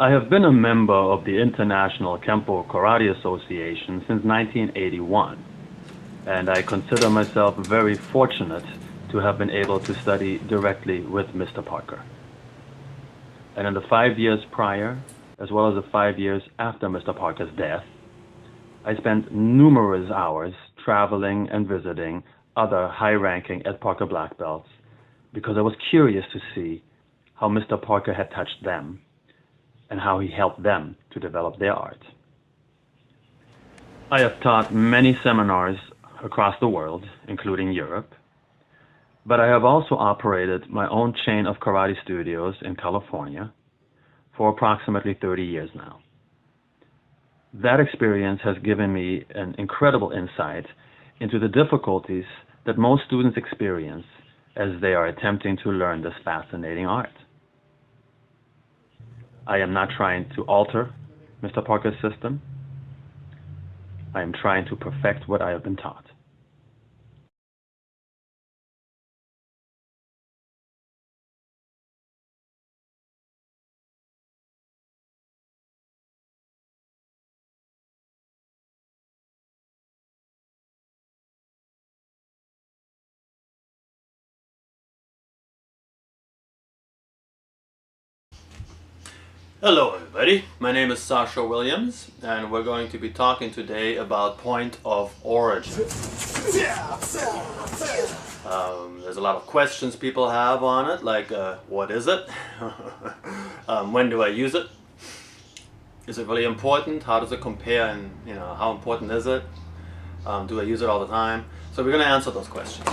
I have been a member of the International Kenpo Karate Association since 1981, and I consider myself very fortunate to have been able to study directly with Mr. Parker. And in the 5 years prior, as well as the 5 years after Mr. Parker's death, I spent numerous hours traveling and visiting other high-ranking Ed Parker black belts because I was curious to see how Mr. Parker had touched them and how he helped them to develop their art. I have taught many seminars across the world, including Europe, but I have also operated my own chain of karate studios in California for approximately 30 years now. That experience has given me an incredible insight into the difficulties that most students experience as they are attempting to learn this fascinating art. I am not trying to alter Mr. Parker's system. I am trying to perfect what I have been taught. Hello everybody, my name is Sascha Williams and we're going to be talking today about point of origin. There's a lot of questions people have on it, like what is it? When do I use it? Is it really important? How does it compare, and how important is it? Do I use it all the time? So we're going to answer those questions.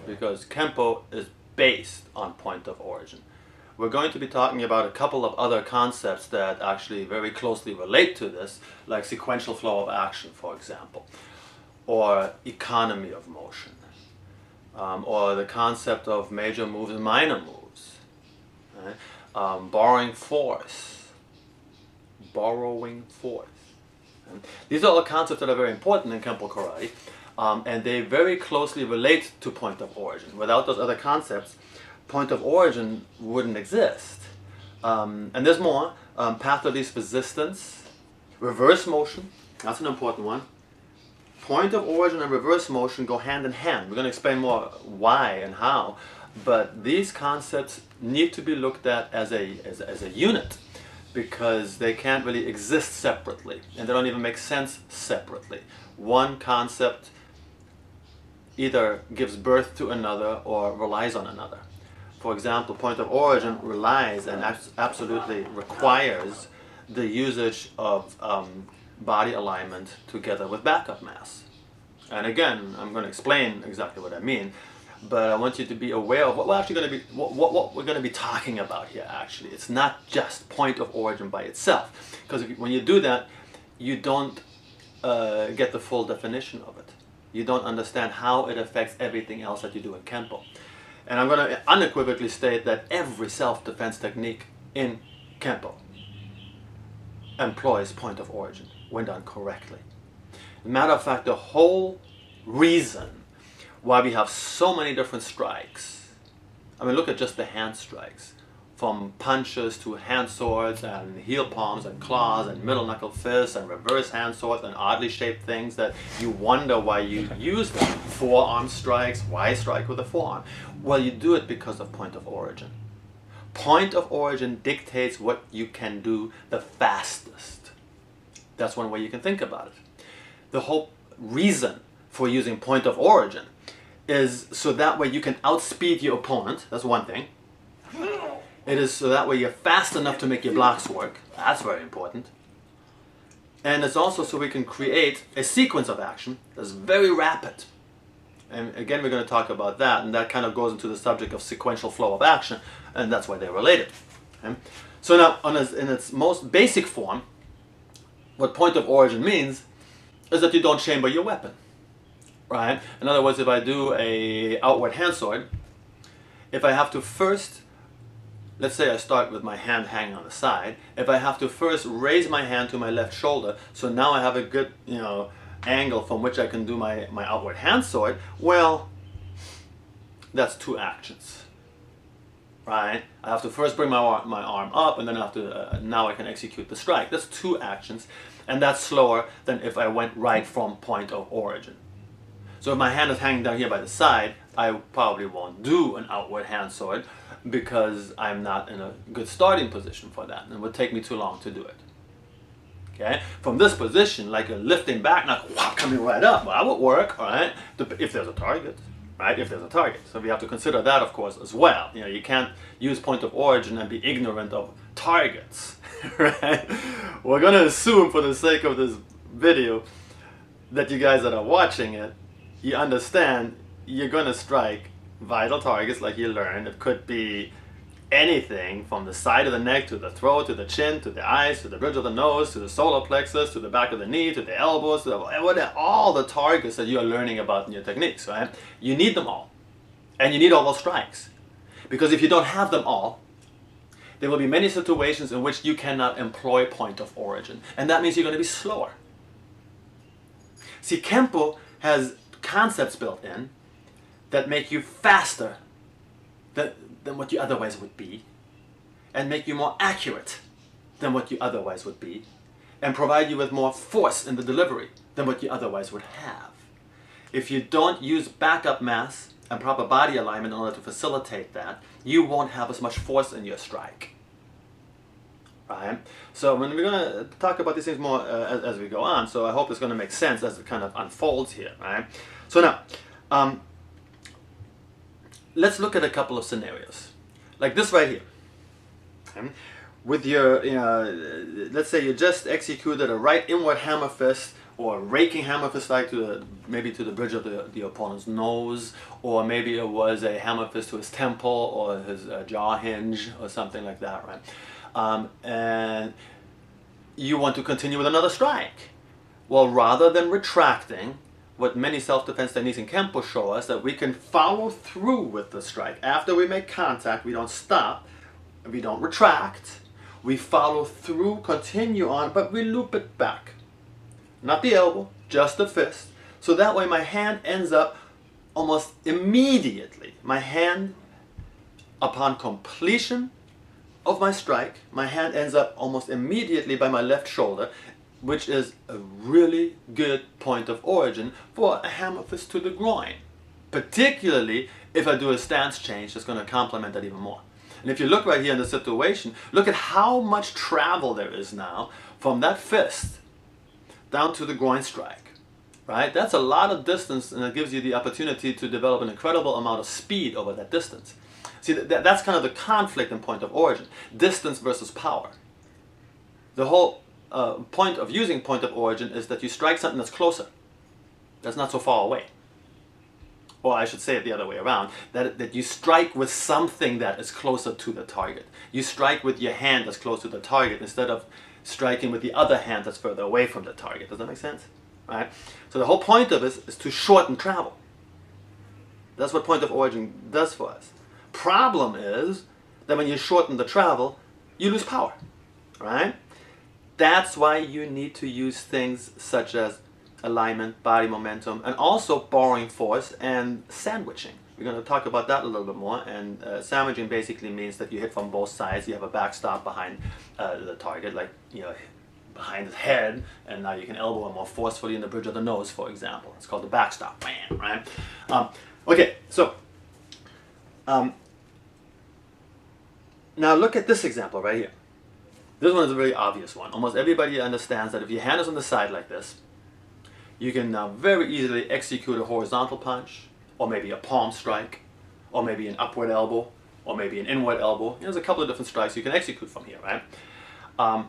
Because Kenpo is based on point of origin. We're going to be talking about a couple of other concepts that actually very closely relate to this, like sequential flow of action, for example, or economy of motion, or the concept of major moves and minor moves, right? Borrowing force. And these are all concepts that are very important in Kenpo Karate. And they very closely relate to point of origin. Without those other concepts, point of origin wouldn't exist. And there's more. Path of least resistance, reverse motion, that's an important one. Point of origin and reverse motion go hand in hand. We're going to explain more why and how. But these concepts need to be looked at as a unit, because they can't really exist separately, and they don't even make sense separately. One concept either gives birth to another or relies on another. For example, point of origin relies and absolutely requires the usage of body alignment together with backup mass. And again, I'm going to explain exactly what I mean, but I want you to be aware of what we're actually going to be, what we're going to be talking about here. Actually, it's not just point of origin by itself, because when you do that, you don't get the full definition of it. You don't understand how it affects everything else that you do in Kenpo. And I'm going to unequivocally state that every self-defense technique in Kenpo employs point of origin when done correctly. As a matter of fact, the whole reason why we have so many different strikes, I mean, look at just the hand strikes, from punches to hand swords and heel palms and claws and middle knuckle fists and reverse hand swords and oddly shaped things that you wonder why you use them. Forearm strikes, why strike with a forearm? Well, you do it because of point of origin. Point of origin dictates what you can do the fastest. That's one way you can think about it. The whole reason for using point of origin is so that way you can outspeed your opponent. That's one thing. It is so that way you're fast enough to make your blocks work. That's very important. And it's also so we can create a sequence of action that's very rapid. And again, we're going to talk about that, and that kind of goes into the subject of sequential flow of action, and that's why they're related. Okay? So now, in its most basic form, what point of origin means is that you don't chamber your weapon. Right? In other words, if I do a outward hand sword, if I have to first, let's say I start with my hand hanging on the side, if I have to first raise my hand to my left shoulder, so now I have a good, angle from which I can do my outward hand sword, well, that's two actions. right? I have to first bring my arm up, and then I have to, now I can execute the strike. That's 2 actions, and that's slower than if I went right from point of origin. So if my hand is hanging down here by the side, I probably won't do an outward hand sword because I'm not in a good starting position for that, and it would take me too long to do it. Okay? From this position, like a lifting back, not whop, coming right up, well, that would work, all right? If there's a target, right? If there's a target. So we have to consider that, of course, as well. You know, you can't use point of origin and be ignorant of targets, right? We're going to assume, for the sake of this video, that you guys that are watching it, you understand you're going to strike vital targets like you learned. It could be anything from the side of the neck to the throat, to the chin, to the eyes, to the bridge of the nose, to the solar plexus, to the back of the knee, to the elbows, to all the targets that you are learning about in your techniques, right? You need them all. And you need all those strikes. Because if you don't have them all, there will be many situations in which you cannot employ point of origin. And that means you're going to be slower. See, Kenpo has concepts built in that make you faster than what you otherwise would be, and make you more accurate than what you otherwise would be, and provide you with more force in the delivery than what you otherwise would have. If you don't use backup mass and proper body alignment in order to facilitate that, you won't have as much force in your strike. Right? So we're going to talk about these things more as we go on, so I hope it's going to make sense as it kind of unfolds here. Right? So now, let's look at a couple of scenarios. Like this right here. Okay? With your, let's say you just executed a right inward hammer fist, or a raking hammer fist like to maybe to the bridge of the opponent's nose, or maybe it was a hammer fist to his temple or his jaw hinge or something like that, right? And you want to continue with another strike. Well, rather than retracting, what many self-defense techniques in Kenpo show us, that we can follow through with the strike. After we make contact, we don't stop, we don't retract, we follow through, continue on, but we loop it back. Not the elbow, just the fist. So that way my hand ends up almost immediately. My hand, upon completion of my strike, my hand ends up almost immediately by my left shoulder, which is a really good point of origin for a hammer fist to the groin. Particularly if I do a stance change that's going to complement that even more. And if you look right here in the situation, look at how much travel there is now from that fist down to the groin strike. Right? That's a lot of distance, and it gives you the opportunity to develop an incredible amount of speed over that distance. See, that's kind of the conflict in point of origin. Distance versus power. The whole point of using point of origin is that you strike something that's closer, that's not so far away. Or I should say it the other way around, that you strike with something that is closer to the target. You strike with your hand that's close to the target instead of striking with the other hand that's further away from the target. Does that make sense? Right? So the whole point of it is to shorten travel. That's what point of origin does for us. Problem is that when you shorten the travel, you lose power. Right? That's why you need to use things such as alignment, body momentum, and also borrowing force and sandwiching. We're going to talk about that a little bit more. And sandwiching basically means that you hit from both sides. You have a backstop behind the target, like, behind his head, and now you can elbow him more forcefully in the bridge of the nose, for example. It's called the backstop. Bam, right? Okay, so now look at this example right here. This one is a very obvious one. Almost everybody understands that if your hand is on the side like this, you can now very easily execute a horizontal punch, or maybe a palm strike, or maybe an upward elbow, or maybe an inward elbow. There's a couple of different strikes you can execute from here, right?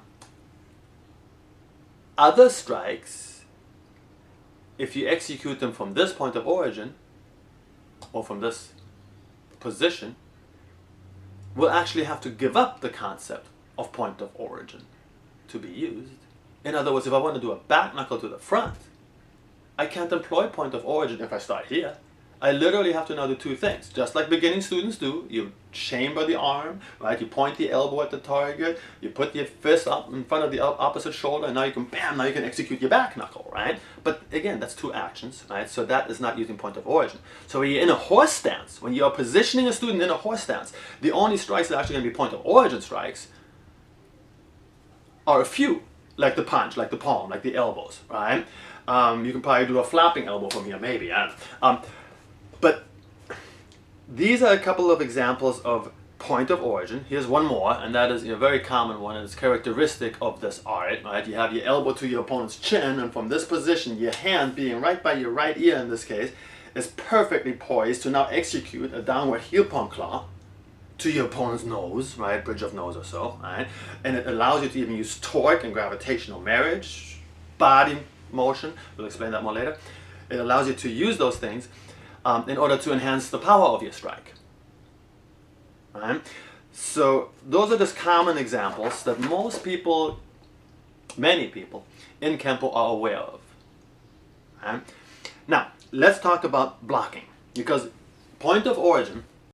Other strikes, if you execute them from this point of origin, or from this position, will actually have to give up the concept of point of origin to be used. In other words, if I want to do a back knuckle to the front, I can't employ point of origin if I start here. I literally have to now do two things. Just like beginning students do, you chamber the arm, right? You point the elbow at the target, you put your fist up in front of the opposite shoulder, and now you can, bam, now you can execute your back knuckle, right? But again, that's two actions, right? So that is not using point of origin. So when you're in a horse stance, when you are positioning a student in a horse stance, the only strikes that are actually going to be point of origin strikes are a few, like the punch, like the palm, like the elbows, right? You can probably do a flapping elbow from here, maybe, I don't know. But these are a couple of examples of point of origin. Here's one more, and that is a very common one, and it's characteristic of this art, right? You have your elbow to your opponent's chin, and from this position, your hand being right by your right ear in this case, is perfectly poised to now execute a downward heel palm claw to your opponent's nose, right? Bridge of nose or so, right? And it allows you to even use torque and gravitational marriage, body motion. We'll explain that more later. It allows you to use those things in order to enhance the power of your strike. Right? So those are just common examples that most people, many people in Kenpo are aware of. Right? Now, let's talk about blocking, because point of origin